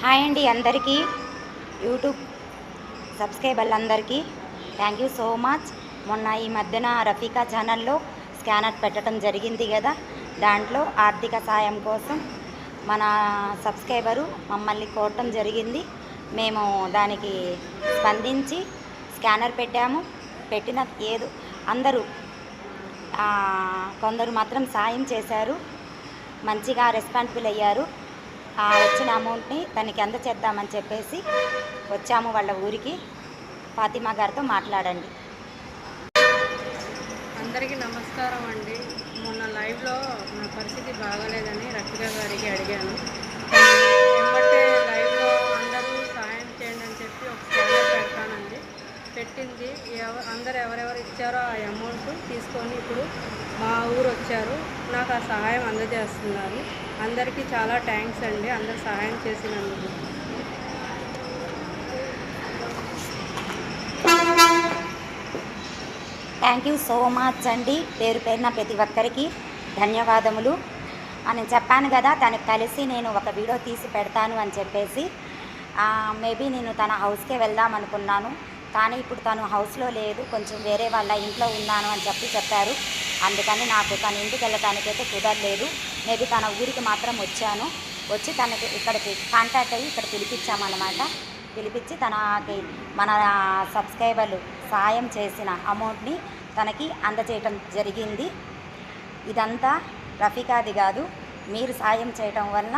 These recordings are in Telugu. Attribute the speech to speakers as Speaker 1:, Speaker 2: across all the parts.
Speaker 1: హాయ్ అండి అందరికీ, యూట్యూబ్ సబ్స్క్రైబర్లందరికీ థ్యాంక్ యూ సో మచ్. మొన్న ఈ మధ్యన రఫీకా ఛానల్లో స్కానర్ పెట్టడం జరిగింది కదా, దాంట్లో ఆర్థిక సాయం కోసం మన సబ్స్క్రైబరు మమ్మల్ని కోరటం జరిగింది. మేము దానికి స్పందించి స్కానర్ పెట్టాము. పెట్టిన ఏదో అందరూ కొందరు మాత్రం సాయం చేశారు, మంచిగా రెస్పాన్సిబుల్ అయ్యారు. వచ్చిన అమౌంట్ని తనకి అందచేద్దామని చెప్పేసి వచ్చాము వాళ్ళ ఊరికి. ఫాతిమా గారితో మాట్లాడండి.
Speaker 2: అందరికీ నమస్కారం అండి. మొన్న లైవ్లో నా పరిస్థితి బాగాలేదని రఫీకా గారికి అడిగాను. ఏమంటే లైవ్లో అందరూ సహాయం చేయండి అని చెప్పి ఒక స్కానర్ పెడతానండి. పెట్టింది. అందరు ఎవరెవరు ఇచ్చారో ఆ అమౌంట్ తీసుకొని ఇప్పుడు మా ఊరు వచ్చారు, నాకు ఆ సహాయం అందజేస్తున్నారు. అందరికీ చాలా థ్యాంక్స్ అండి, అందరు సహాయం చేసినందుకు.
Speaker 1: థ్యాంక్ యూ సో మచ్ అండి. పేరు పేరున ప్రతి ఒక్కరికి ధన్యవాదములు. నేను చెప్పాను కదా, తనకు కలిసి నేను ఒక వీడియో తీసి పెడతాను అని చెప్పేసి. మేబీ నేను తన హౌస్కే వెళ్దాం అనుకున్నాను, కానీ ఇప్పుడు తను హౌస్లో లేదు, కొంచెం వేరే వాళ్ళ ఇంట్లో ఉన్నాను అని చెప్పారు. అందుకని నాకు తన ఇంటికి వెళ్ళటానికైతే కుదరలేదు. మేబీ తన ఊరికి మాత్రం వచ్చాను. వచ్చి తనకి ఇక్కడికి కాంటాక్ట్ అయ్యి ఇక్కడ పిలిపించామన్నమాట. పిలిపించి తనకి మన సబ్స్క్రైబర్లు సాయం చేసిన అమౌంట్ని తనకి అందజేయటం జరిగింది. ఇదంతా రఫీకాది కాదు, మీరు సాయం చేయటం వలన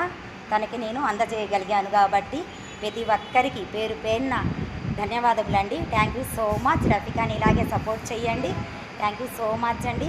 Speaker 1: తనకి నేను అందజేయగలిగాను. కాబట్టి ప్రతి ఒక్కరికి పేరు పేరున ధన్యవాదములండి. Thank you so much. రఫీకాని ఇలాగే సపోర్ట్ చేయండి. థ్యాంక్ యూ సో మచ్ అండి.